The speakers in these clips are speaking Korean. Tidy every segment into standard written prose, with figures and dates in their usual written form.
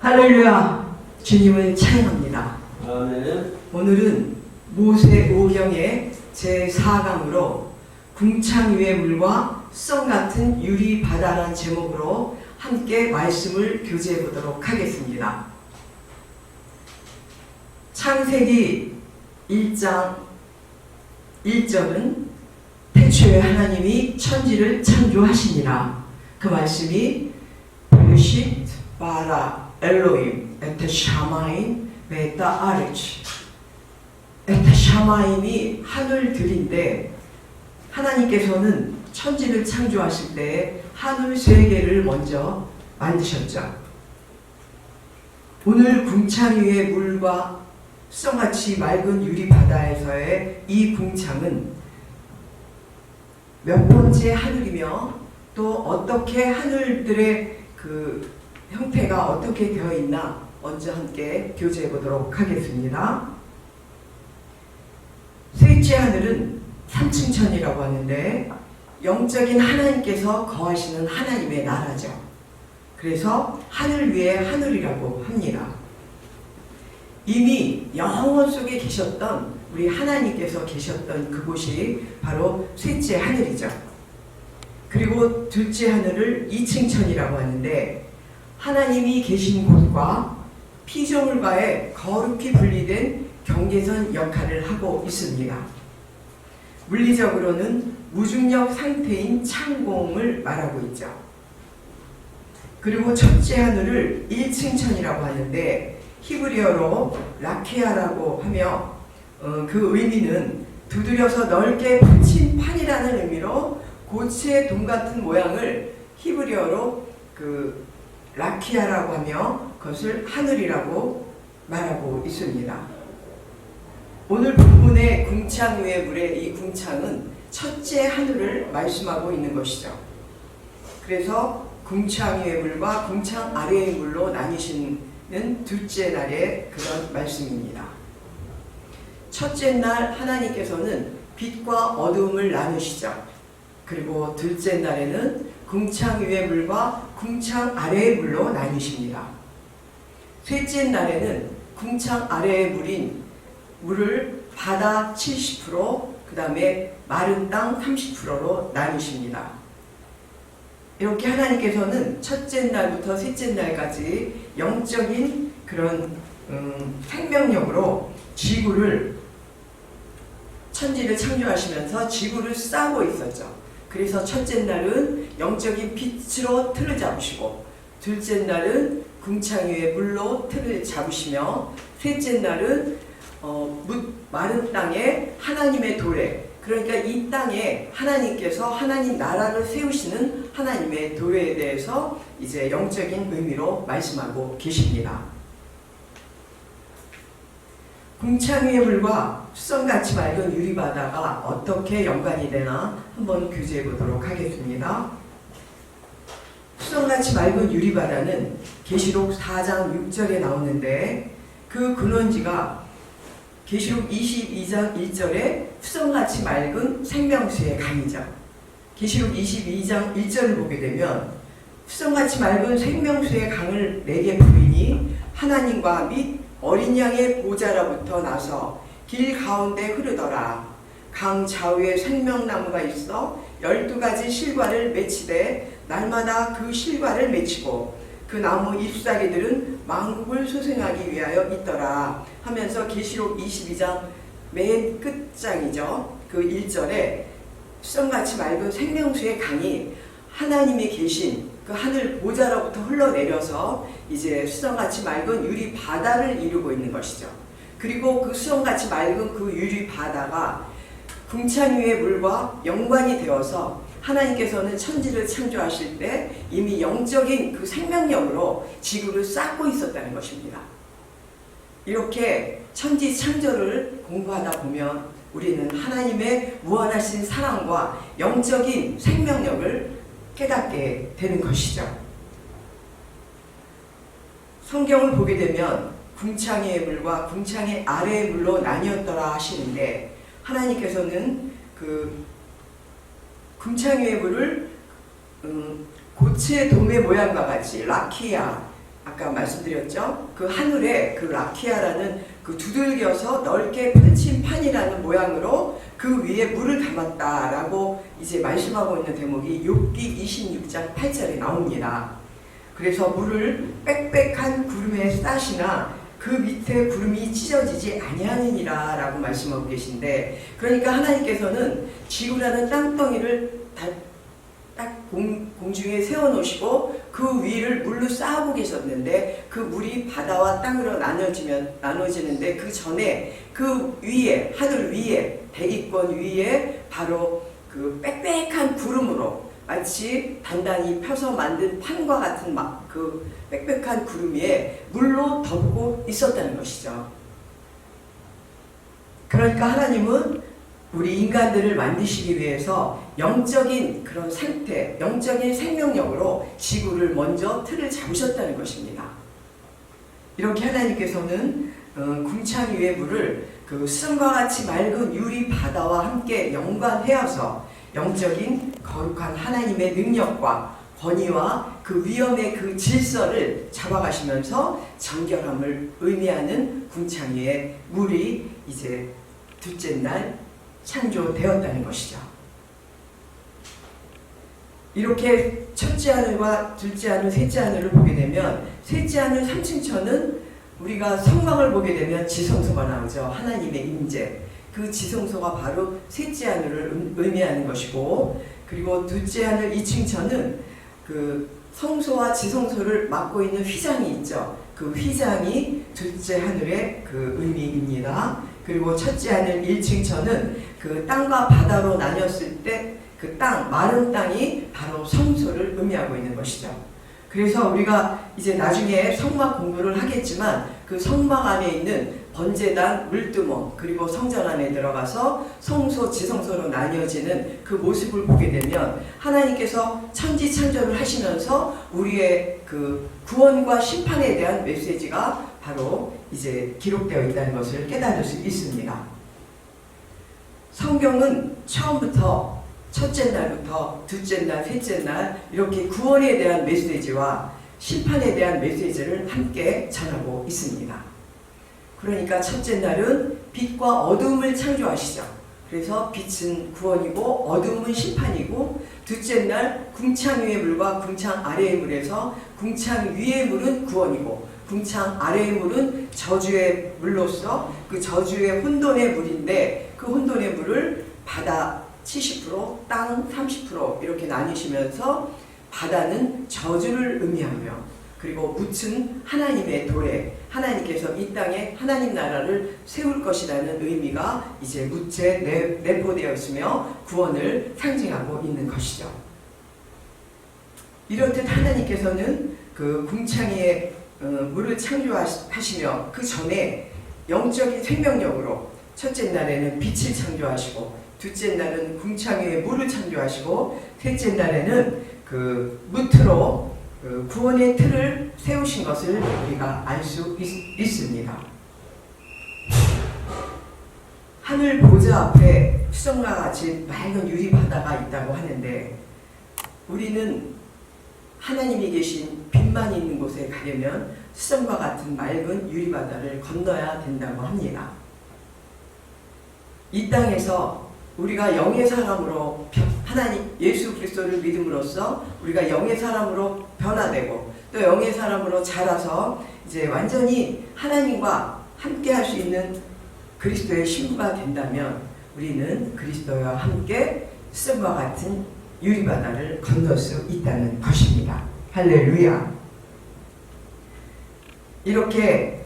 할렐루야, 주님을 찬양합니다. 아멘. 오늘은 모세오경의 제4강으로 궁창 위의 물과 성 같은 유리 바다라는 제목으로 함께 말씀을 교제해 보도록 하겠습니다. 창세기 1장 1절은 태초에 하나님이 천지를 창조하시니라. 그 말씀이 브레시트 바라 엘로임 에테 샤마임 베타 아르치. 에테 샤마임이 하늘들인데, 하나님께서는 천지를 창조하실 때 하늘 세 개를 먼저 만드셨죠. 오늘 궁창 위의 물과 성같이 맑은 유리 바다에서의 이 궁창은 몇 번째 하늘이며, 또 어떻게 하늘들의 그 형태가 어떻게 되어 있나 먼저 함께 교제해 보도록 하겠습니다. 셋째 하늘은 삼층천이라고 하는데, 영적인 하나님께서 거하시는 하나님의 나라죠. 그래서 하늘 위에 하늘이라고 합니다. 이미 영원 속에 계셨던 우리 하나님께서 계셨던 그곳이 바로 셋째 하늘이죠. 그리고 둘째 하늘을 이층천이라고 하는데, 하나님이 계신 곳과 피조물과의 거룩히 분리된 경계선 역할을 하고 있습니다. 물리적으로는 무중력 상태인 창공을 말하고 있죠. 그리고 첫째 하늘을 1층천이라고 하는데, 히브리어로 라케아라고 하며 그 의미는 두드려서 넓게 붙인 판이라는 의미로 고체 돔 같은 모양을 히브리어로 라키아라고 하며 그것을 하늘이라고 말하고 있습니다. 오늘 본문의 궁창 위의 물의 이 궁창은 첫째 하늘을 말씀하고 있는 것이죠. 그래서 궁창 위의 물과 궁창 아래의 물로 나뉘시는 둘째 날의 그런 말씀입니다. 첫째 날 하나님께서는 빛과 어두움을 나누시죠. 그리고 둘째 날에는 궁창 위의 물과 궁창 아래의 물로 나뉘십니다. 셋째 날에는 궁창 아래의 물을 바다 70%, 그 다음에 마른 땅 30%로 나누십니다. 이렇게 하나님께서는 첫째 날부터 셋째 날까지 영적인 그런 생명력으로 천지를 창조하시면서 지구를 싸고 있었죠. 그래서 첫째 날은 영적인 빛으로 틀을 잡으시고, 둘째 날은 궁창 위의 물로 틀을 잡으시며, 셋째 날은 마른 땅에 하나님의 도래, 그러니까 이 땅에 하나님께서 하나님 나라를 세우시는 하나님의 도래에 대해서 이제 영적인 의미로 말씀하고 계십니다. 궁창 위의 물과 수성같이 맑은 유리바다가 어떻게 연관이 되나 한번 교제해 보도록 하겠습니다. 수성같이 맑은 유리바다는 계시록 4장 6절에 나오는데, 그 근원지가 계시록 22장 1절에 수성같이 맑은 생명수의 강이죠. 계시록 22장 1절을 보게 되면, 수성같이 맑은 생명수의 강을 내게 부이니 하나님과 및 어린 양의 보좌로부터 나서 길 가운데 흐르더라. 강 좌우에 생명나무가 있어 12가지 실과를 맺히되 날마다 그 실과를 맺히고 그 나무 잎사귀들은 만국을 소생하기 위하여 있더라 하면서 계시록 22장 맨 끝장이죠. 그 1절에 수성같이 맑은 생명수의 강이 하나님이 계신 그 하늘 보좌로부터 흘러내려서 이제 수성같이 맑은 유리 바다를 이루고 있는 것이죠. 그리고 그 수성같이 맑은 그 유리 바다가 궁창 위의 물과 연관이 되어서 하나님께서는 천지를 창조하실 때 이미 영적인 그 생명력으로 지구를 쌓고 있었다는 것입니다. 이렇게 천지 창조를 공부하다 보면 우리는 하나님의 무한하신 사랑과 영적인 생명력을 깨닫게 되는 것이죠. 성경을 보게 되면 궁창의 물과 궁창의 아래의 물로 나뉘었더라 하시는데, 하나님께서는 그 궁창의 물을 고체 도매 모양과 같이 라키아, 아까 말씀드렸죠? 그 하늘에 그 라키아라는 그 두들겨서 넓게 펼친 판이라는 모양으로 그 위에 물을 담았다라고 이제 말씀하고 있는 대목이 욥기 26장 8절에 나옵니다. 그래서 물을 빽빽한 구름에 싸시나 그 밑에 구름이 찢어지지 아니하느니라 라고 말씀하고 계신데, 그러니까 하나님께서는 지구라는 땅덩이를 딱 공중에 세워놓으시고 그 위를 물로 쌓고 계셨는데, 그 물이 바다와 땅으로 나눠지는데 그 전에 그 위에, 하늘 위에, 대기권 위에 바로 그 빽빽한 구름으로, 마치 단단히 펴서 만든 판과 같은 그 빽빽한 구름 위에 물로 덮고 있었다는 것이죠. 그러니까 하나님은 우리 인간들을 만드시기 위해서 영적인 그런 상태, 영적인 생명력으로 지구를 먼저 틀을 잡으셨다는 것입니다. 이렇게 하나님께서는 궁창 위의 물을 그 수정과 같이 맑은 유리 바다와 함께 연관해서 영적인 거룩한 하나님의 능력과 권위와 그 위엄의 그 질서를 잡아가시면서 정결함을 의미하는 궁창 위의 물이 이제 둘째 날 창조되었다는 것이죠. 이렇게 첫째 하늘과 둘째 하늘, 셋째 하늘을 보게 되면, 셋째 하늘 3층천은 우리가 성막을 보게 되면 지성소가 나오죠. 하나님의 임재. 그 지성소가 바로 셋째 하늘을 의미하는 것이고, 그리고 둘째 하늘 2층천은 그 성소와 지성소를 맡고 있는 휘장이 있죠. 그 휘장이 둘째 하늘의 그 의미입니다. 그리고 첫째 하늘 1층천은 그 땅과 바다로 나뉘었을 때 그 땅, 마른 땅이 바로 성소를 의미하고 있는 것이죠. 그래서 우리가 이제 나중에 성막 공부를 하겠지만, 그 성막 안에 있는 번제단, 물두멍, 그리고 성전 안에 들어가서 성소, 지성소로 나뉘어지는 그 모습을 보게 되면, 하나님께서 천지 창조를 하시면서 우리의 그 구원과 심판에 대한 메시지가 바로 이제 기록되어 있다는 것을 깨달을 수 있습니다. 성경은 처음부터 첫째 날부터 둘째 날, 셋째 날 이렇게 구원에 대한 메시지와 심판에 대한 메시지를 함께 전하고 있습니다. 그러니까 첫째 날은 빛과 어둠을 창조하시죠. 그래서 빛은 구원이고 어둠은 심판이고, 둘째 날 궁창 위의 물과 궁창 아래의 물에서 궁창 위의 물은 구원이고 궁창 아래의 물은 저주의 물로서 그 저주의 혼돈의 물인데, 그 혼돈의 물을 바다 70%, 땅 30% 이렇게 나뉘시면서 바다는 저주를 의미하며, 그리고 묻은 하나님의 도래, 하나님께서 이 땅에 하나님 나라를 세울 것이라는 의미가 이제 묻에 내포되어 있으며 구원을 상징하고 있는 것이죠. 이렇듯 하나님께서는 그 궁창의 물을 창조하시며 그 전에 영적인 생명력으로 첫째 날에는 빛을 창조하시고, 둘째 날은 궁창 위에 물을 창조하시고, 셋째 날에는 그 묻으로 그 구원의 틀을 세우신 것을 우리가 알 수 있습니다. 하늘 보좌 앞에 수정과 같이 맑은 유리 바다가 있다고 하는데, 우리는 하나님이 계신 빛만 있는 곳에 가려면 수정과 같은 맑은 유리 바다를 건너야 된다고 합니다. 이 땅에서 우리가 영의 사람으로 하나님 예수 그리스도를 믿음으로써 우리가 영의 사람으로 변화되고 또 영의 사람으로 자라서 이제 완전히 하나님과 함께 할 수 있는 그리스도의 신부가 된다면, 우리는 그리스도와 함께 수정과 같은 유리바다를 건널 수 있다는 것입니다. 할렐루야. 이렇게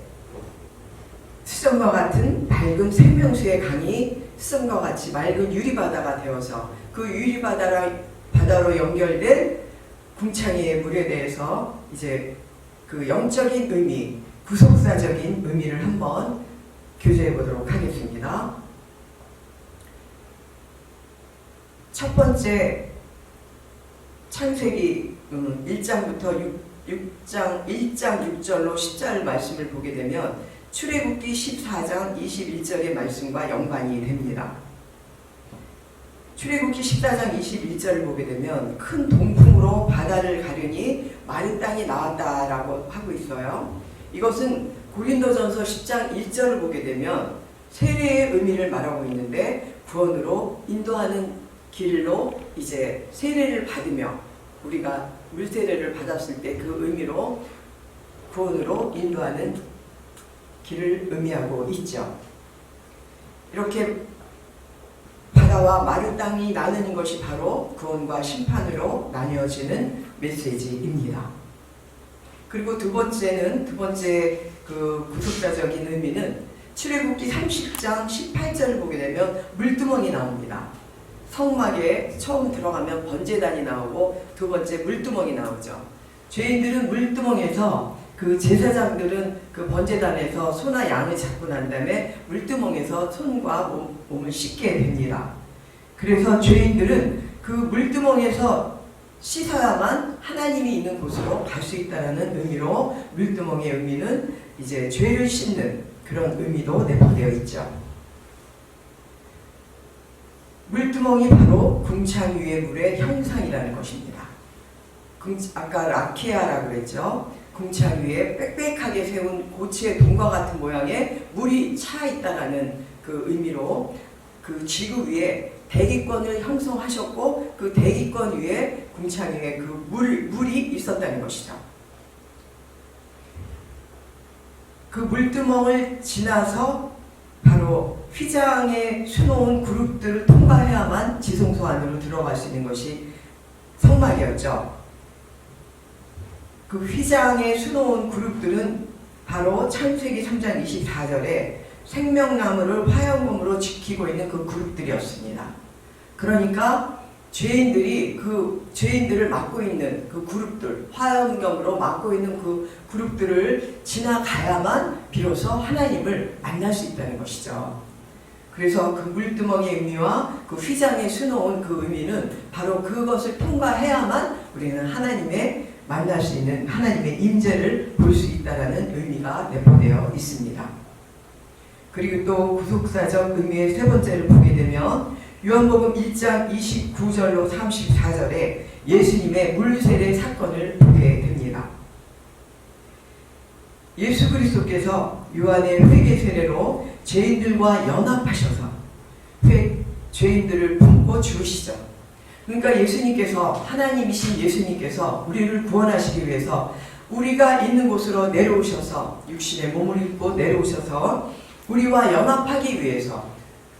수정과 같은 맑은 생명수의 강이 수정과 같이 맑은 유리바다가 되어서 그 유리바다로 연결된 궁창의 물에 대해서 이제 그 영적인 의미, 구속사적인 의미를 한번 교제해 보도록 하겠습니다. 첫 번째 창세기 1장부터 1장 6절로 10절 말씀을 보게 되면 출애굽기 14장 21절의 말씀과 연관이 됩니다. 출애굽기 14장 21절을 보게 되면 큰 동풍으로 바다를 가르니 마른 땅이 나왔다라고 하고 있어요. 이것은 고린도전서 10장 1절을 보게 되면 세례의 의미를 말하고 있는데 구원으로 인도하는 길로 이제 세례를 받으며 우리가 물세례를 받았을 때 그 의미로 구원으로 인도하는 길을 의미하고 있죠. 이렇게 바다와 마른 땅이 나누는 것이 바로 구원과 심판으로 나뉘어지는 메시지입니다. 그리고 두 번째 그 구속사적인 의미는 출애굽기 30장 18절을 보게 되면 물두멍이 나옵니다. 성막에 처음 들어가면 번제단이 나오고 두 번째 물두멍이 나오죠. 죄인들은 물두멍에서 그 제사장들은 그 번제단에서 소나 양을 잡고 난 다음에 물두멍에서 손과 몸을 씻게 됩니다. 그래서 죄인들은 그 물두멍에서 씻어야만 하나님이 있는 곳으로 갈 수 있다는 의미로 물두멍의 의미는 이제 죄를 씻는 그런 의미도 내포되어 있죠. 물두멍이 바로 궁창 위의 물의 형상이라는 것입니다. 아까 라키아라고 그랬죠. 궁창 위에 빽빽하게 세운 고치의 동과 같은 모양의 물이 차 있다라는 그 의미로 그 지구 위에 대기권을 형성하셨고 그 대기권 위에 궁창 위에 그 물이 있었다는 것이죠. 그 물두멍을 지나서 바로 휘장에 수놓은 그룹들을 통과해야만 지성소 안으로 들어갈 수 있는 것이 성막이었죠. 그 휘장에 수놓은 그룹들은 바로 창세기 3장 24절에 생명나무를 화염검으로 지키고 있는 그 그룹들이었습니다. 그러니까 죄인들을 막고 있는 그 그룹들, 화염검으로 막고 있는 그 그룹들을 지나가야만 비로소 하나님을 만날 수 있다는 것이죠. 그래서 그 물두멍의 의미와 그 휘장에 수놓은 그 의미는 바로 그것을 통과해야만 우리는 하나님의 만날 수 있는 하나님의 임재를 볼 수 있다는 의미가 내포되어 있습니다. 그리고 또 구속사적 의미의 세 번째를 보게 되면 요한복음 1장 29절로 34절에 예수님의 물세례 사건을 보게 됩니다. 예수 그리스도께서 요한의 회개 세례로 죄인들과 연합하셔서 죄인들을 품고 죽으시죠. 그러니까 예수님께서 하나님이신 예수님께서 우리를 구원하시기 위해서 우리가 있는 곳으로 내려오셔서 육신의 몸을 입고 내려오셔서 우리와 연합하기 위해서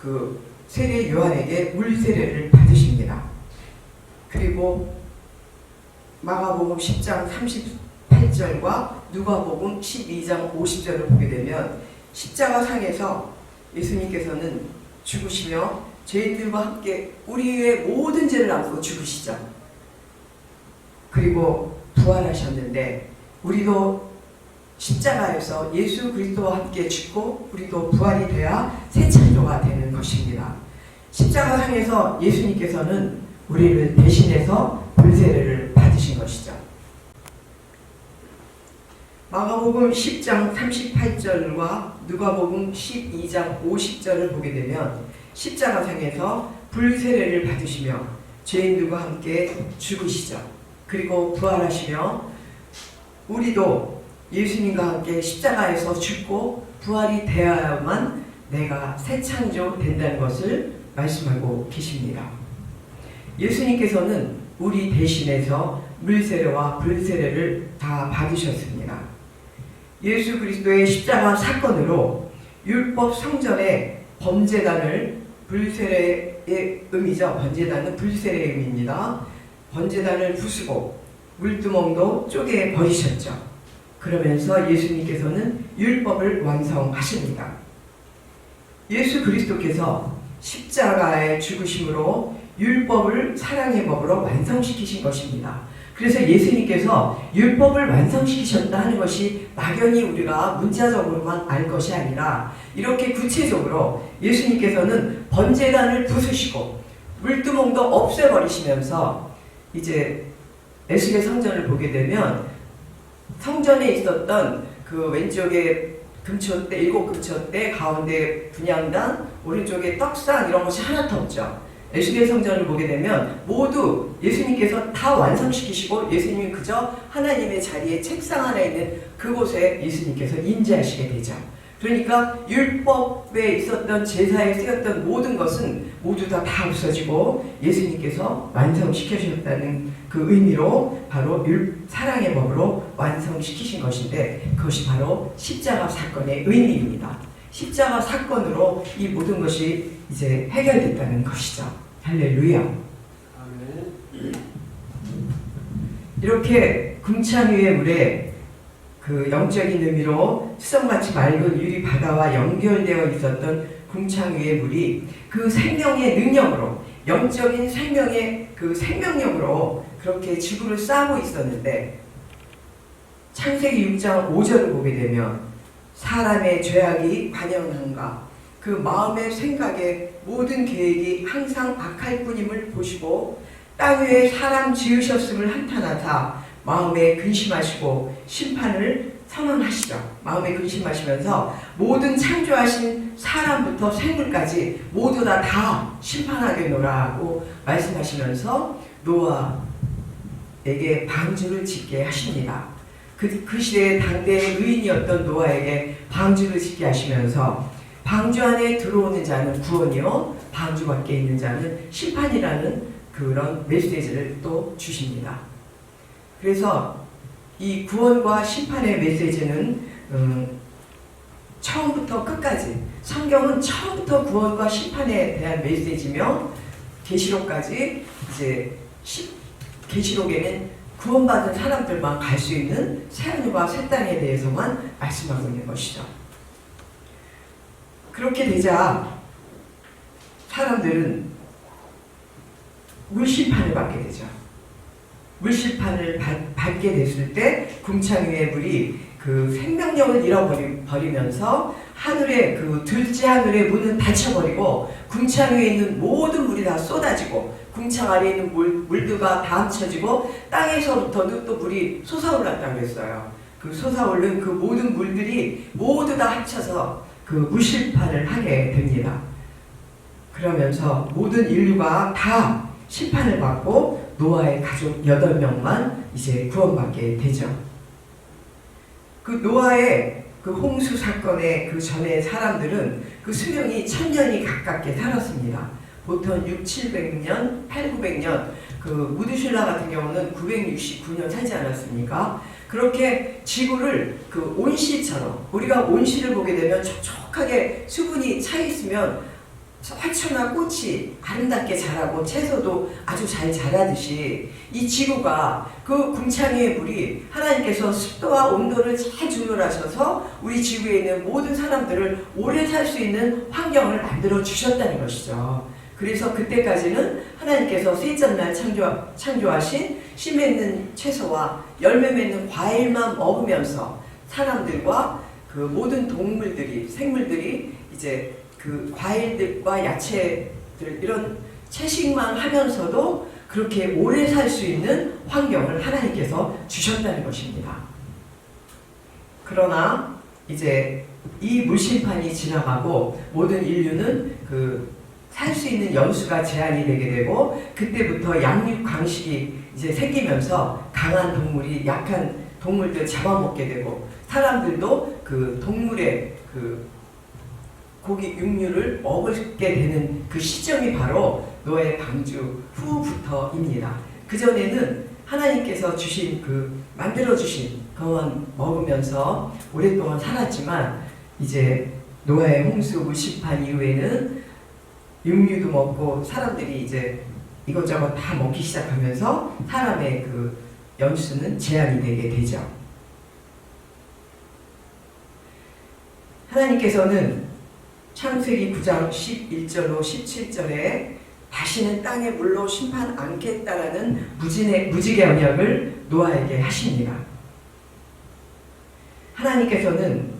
그 세례 요한에게 물세례를 받으십니다. 그리고 마가복음 10장 38절과 누가복음 12장 50절을 보게 되면 십자가상에서 예수님께서는 죽으시며 죄인들과 함께 우리의 모든 죄를 안고 죽으시죠. 그리고 부활하셨는데 우리도 십자가에서 예수 그리스도와 함께 죽고 우리도 부활이 되어야 새 창조가 되는 것입니다. 십자가상에서 예수님께서는 우리를 대신해서 물세례를 받으신 것이죠. 마가복음 10장 38절과 누가복음 12장 50절을 보게 되면 십자가상에서 불세례를 받으시며 죄인들과 함께 죽으시죠. 그리고 부활하시며 우리도 예수님과 함께 십자가에서 죽고 부활이 되어야만 내가 새 창조 된다는 것을 말씀하고 계십니다. 예수님께서는 우리 대신해서 물세례와 불세례를 다 받으셨습니다. 예수 그리스도의 십자가 사건으로 율법 성전의 범제단을 불세례의 의미죠. 번제단은 불세례의 의미입니다. 번제단을 부수고 물두멍도 쪼개 버리셨죠. 그러면서 예수님께서는 율법을 완성하십니다. 예수 그리스도께서 십자가의 죽으심으로 율법을 사랑의 법으로 완성시키신 것입니다. 그래서 예수님께서 율법을 완성시키셨다 하는 것이 막연히 우리가 문자적으로만 알 것이 아니라 이렇게 구체적으로 예수님께서는 번제단을 부수시고 물두멍도 없애버리시면서 이제 에스겔 성전을 보게 되면 성전에 있었던 그 왼쪽에 금초대, 7금초대, 가운데 분향단, 오른쪽에 떡상 이런 것이 하나도 없죠. 에스겔 성전을 보게 되면 모두 예수님께서 다 완성시키시고 예수님이 그저 하나님의 자리에 책상 하나 있는 그곳에 예수님께서 임재하시게 되죠. 그러니까 율법에 있었던 제사에 쓰였던 모든 것은 모두 다 없어지고 예수님께서 완성시키셨다는 그 의미로 바로 사랑의 법으로 완성시키신 것인데, 그것이 바로 십자가 사건의 의미입니다. 십자가 사건으로 이 모든 것이 이제 해결됐다는 것이죠. 할렐루야. 아멘. 이렇게 궁창 위의 물에 그 영적인 의미로 수성같이 맑은 유리 바다와 연결되어 있었던 궁창 위의 물이 그 생명의 능력으로, 영적인 생명의 그 생명력으로 그렇게 지구를 싸고 있었는데, 창세기 6장 5절을 보게 되면 사람의 죄악이 관영한가, 그 마음의 생각의 모든 계획이 항상 악할 뿐임을 보시고 땅 위에 사람 지으셨음을 한탄하사 마음에 근심하시고 심판을 선언하시죠. 마음에 근심하시면서 모든 창조하신 사람부터 생물까지 모두 다 심판하겠노라고 말씀하시면서 노아에게 방주를 짓게 하십니다. 그 시대의 당대의 의인이었던 노아에게 방주를 짓게 하시면서 방주 안에 들어오는 자는 구원이요, 방주 밖에 있는 자는 심판이라는 그런 메시지를 또 주십니다. 그래서 이 구원과 심판의 메시지는 처음부터 끝까지, 성경은 처음부터 구원과 심판에 대한 메시지며, 계시록까지 이제 계시록에는 구원받은 사람들만 갈 수 있는 새하늘과 새 땅에 대해서만 말씀하고 있는 것이죠. 그렇게 되자 사람들은 물심판을 받게 되죠. 물심판을 받게 됐을 때 궁창 위의 물이 그 생명력을 잃어버리면서 하늘의 그 둘째 하늘의 문은 닫혀버리고 궁창 위에 있는 모든 물이 다 쏟아지고 궁창 아래에 있는 물들과 다 합쳐지고 땅에서부터도 또 물이 솟아올랐다고 했어요. 그 솟아오른 그 모든 물들이 모두 다 합쳐서 그 물심판을 하게 됩니다. 그러면서 모든 인류가 다 심판을 받고 노아의 가족 8명만 이제 구원받게 되죠. 그 노아의 그 홍수 사건의 그 전에 사람들은 그 수명이 1000년이 가깝게 살았습니다. 보통 600~700년, 800~900년, 그 무드슐라 같은 경우는 969년 살지 않았습니까? 그렇게 지구를 그 온실처럼, 우리가 온실을 보게 되면 촉촉하게 수분이 차 있으면 화초나 꽃이 아름답게 자라고 채소도 아주 잘 자라듯이 이 지구가 그 궁창의 물이 하나님께서 습도와 온도를 잘 조절하셔서 우리 지구에 있는 모든 사람들을 오래 살 수 있는 환경을 만들어 주셨다는 것이죠. 그래서 그때까지는 하나님께서 셋째 날 창조하신 씨 맺는 채소와 열매 맺는 과일만 먹으면서 사람들과 그 모든 동물들이, 생물들이 이제 그 과일들과 야채들 이런 채식만 하면서도 그렇게 오래 살 수 있는 환경을 하나님께서 주셨다는 것입니다. 그러나 이제 이 물심판이 지나가고 모든 인류는 그 살 수 있는 연수가 제한이 되게 되고 그때부터 양육 강식이 이제 생기면서 강한 동물이 약한 동물들 잡아먹게 되고 사람들도 그 동물의 그 고기 육류를 먹게 되는 그 시점이 바로 노아의 방주 후부터입니다. 그전에는 하나님께서 주신 그 만들어주신 그만 먹으면서 오랫동안 살았지만 이제 노아의 홍수 물심판 이후에는 육류도 먹고 사람들이 이제 이것저것 다 먹기 시작하면서 사람의 그 연수는 제한이 되게 되죠. 하나님께서는 창세기 9장 11절로 17절에 다시는 땅에 물로 심판 않겠다라는 무지개 언약을 노아에게 하십니다. 하나님께서는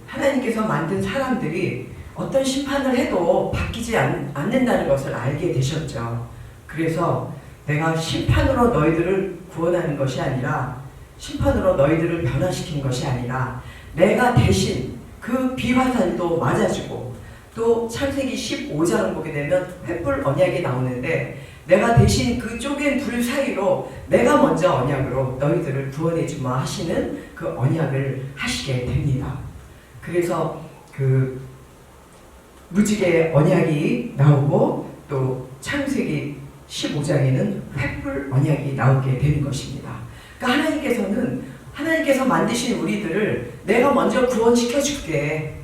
하나님께서 만든 사람들이 어떤 심판을 해도 바뀌지 않는다는 것을 알게 되셨죠. 그래서 내가 심판으로 너희들을 구원하는 것이 아니라 심판으로 너희들을 변화시킨 것이 아니라 내가 대신 그 비화살도 맞아주고 또 창세기 15장을 보게 되면 횃불 언약이 나오는데 내가 대신 그 쪼갠 불 사이로 내가 먼저 언약으로 너희들을 구원해 주마 하시는 그 언약을 하시게 됩니다. 그래서 그 무지개 언약이 나오고 또 창세기 15장에는 횃불 언약이 나오게 되는 것입니다. 그러니까 하나님께서 만드신 우리들을 내가 먼저 구원시켜 줄게.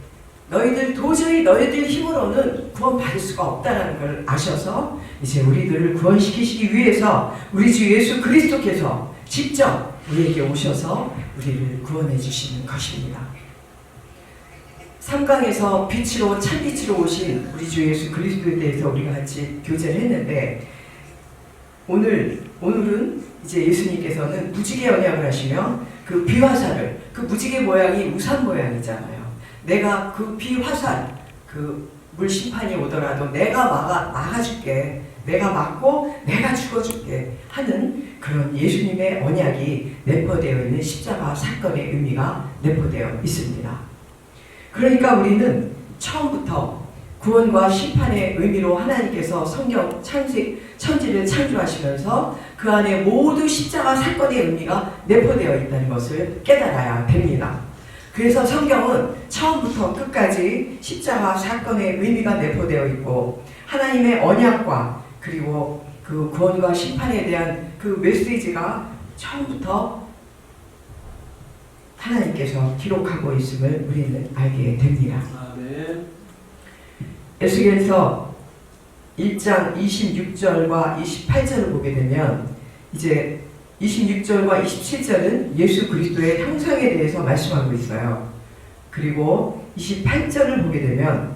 도저히 너희들 힘으로는 구원받을 수가 없다는 걸 아셔서 이제 우리들을 구원시키시기 위해서 우리 주 예수 그리스도께서 직접 우리에게 오셔서 우리를 구원해 주시는 것입니다. 3강에서 빛으로 참빛으로 오신 우리 주 예수 그리스도에 대해서 우리가 같이 교제를 했는데 오늘은 이제 예수님께서는 무지개 언약을 하시며 그 비화살을, 그 무지개 모양이 우산 모양이잖아요. 내가 그 비화살, 그 물심판이 오더라도 내가 막아줄게. 내가 막고 내가 죽어줄게 하는 그런 예수님의 언약이 내포되어 있는 십자가 사건의 의미가 내포되어 있습니다. 그러니까 우리는 처음부터 구원과 심판의 의미로 하나님께서 성경 천지를 창조하시면서 그 안에 모두 십자가 사건의 의미가 내포되어 있다는 것을 깨달아야 됩니다. 그래서 성경은 처음부터 끝까지 십자가 사건의 의미가 내포되어 있고 하나님의 언약과 그리고 그 구원과 심판에 대한 그 메시지가 처음부터 하나님께서 기록하고 있음을 우리는 알게 됩니다. 아멘. 에스겔서 1장 26절과 28절을 보게 되면 이제 26절과 27절은 예수 그리스도의 형상에 대해서 말씀하고 있어요. 그리고 28절을 보게 되면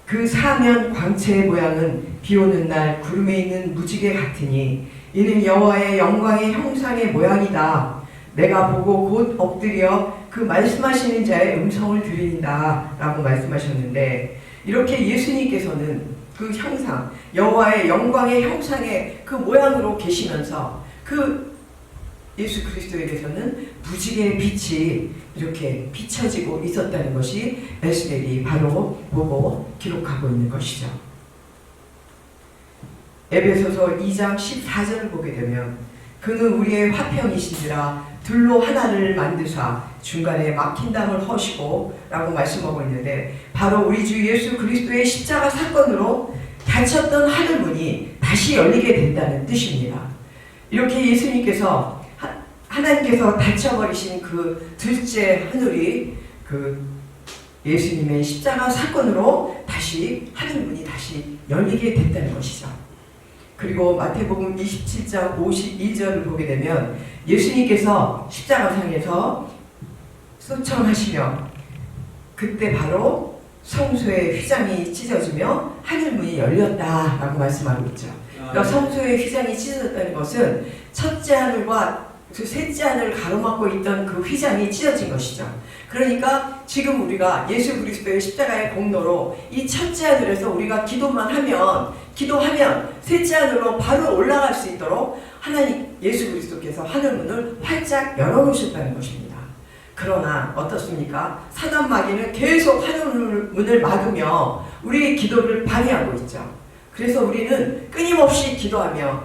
그 사면 광채의 모양은 비오는 날 구름에 있는 무지개 같으니 이는 여호와의 영광의 형상의 모양이다. 내가 보고 곧 엎드려 그 말씀하시는 자의 음성을 들린다 라고 말씀하셨는데 이렇게 예수님께서는 그 형상, 여호와의 영광의 형상의 그 모양으로 계시면서 그 예수 그리스도에게서는 무지개의 빛이 이렇게 비춰지고 있었다는 것이 에스겔이 바로 보고 기록하고 있는 것이죠. 에베소서 2장 14절을 보게 되면 그는 우리의 화평이시니라 둘로 하나를 만드사 중간에 막힌 담을 허시고 라고 말씀하고 있는데 바로 우리 주 예수 그리스도의 십자가 사건으로 닫혔던 하늘문이 다시 열리게 된다는 뜻입니다. 이렇게 예수님께서 하나님께서 닫혀버리신 그 둘째 하늘이 그 예수님의 십자가 사건으로 다시 하늘문이 다시 열리게 됐다는 것이죠. 그리고 마태복음 27장 51절을 보게 되면 예수님께서 십자가상에서 쏘청하시며 그때 바로 성소의 휘장이 찢어지며 하늘문이 열렸다라고 말씀하고 있죠. 그러니까 성소의 휘장이 찢어졌다는 것은 첫째 하늘과 그 셋째 하늘을 가로막고 있던 그 휘장이 찢어진 것이죠. 그러니까 지금 우리가 예수 그리스도의 십자가의 공로로 이 첫째 하늘에서 우리가 기도하면 셋째 하늘로 바로 올라갈 수 있도록 하나님 예수 그리스도께서 하늘문을 활짝 열어놓으셨다는 것입니다. 그러나 어떻습니까? 사단 마귀는 계속 하늘문을 막으며 우리의 기도를 방해하고 있죠. 그래서 우리는 끊임없이 기도하며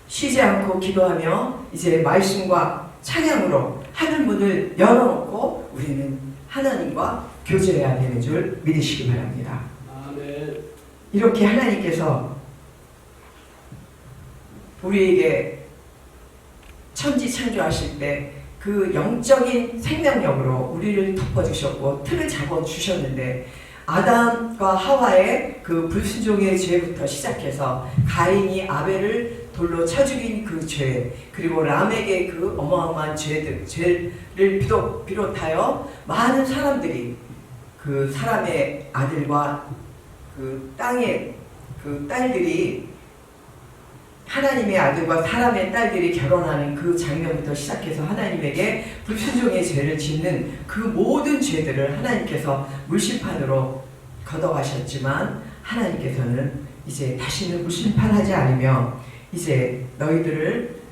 쉬지 않고 기도하며 이제 말씀과 찬양으로 하늘문을 열어놓고 우리는 하나님과 교제해야 되는 줄 믿으시기 바랍니다. 아멘. 이렇게 하나님께서 우리에게 천지 창조하실 때 그 영적인 생명력으로 우리를 덮어주셨고 틀을 잡아주셨는데 아담과 하와의 그 불순종의 죄부터 시작해서 가인이 아벨을 돌로 쳐 죽인 그 죄, 그리고 람에게 그 어마어마한 죄를 비롯하여 많은 사람들이 그 사람의 아들과 그 땅의 그 딸들이 하나님의 아들과 사람의 딸들이 결혼하는 그 장면부터 시작해서 하나님에게 불순종의 죄를 짓는 그 모든 죄들을 하나님께서 물심판으로 걷어가셨지만 하나님께서는 이제 다시는 물심판하지 않으며 이제 너희들을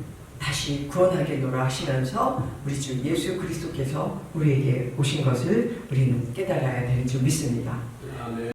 다시 구원하겠노라 하시면서 우리 주 예수 그리스도께서 우리에게 오신 것을 우리는 깨달아야 되는 줄 믿습니다.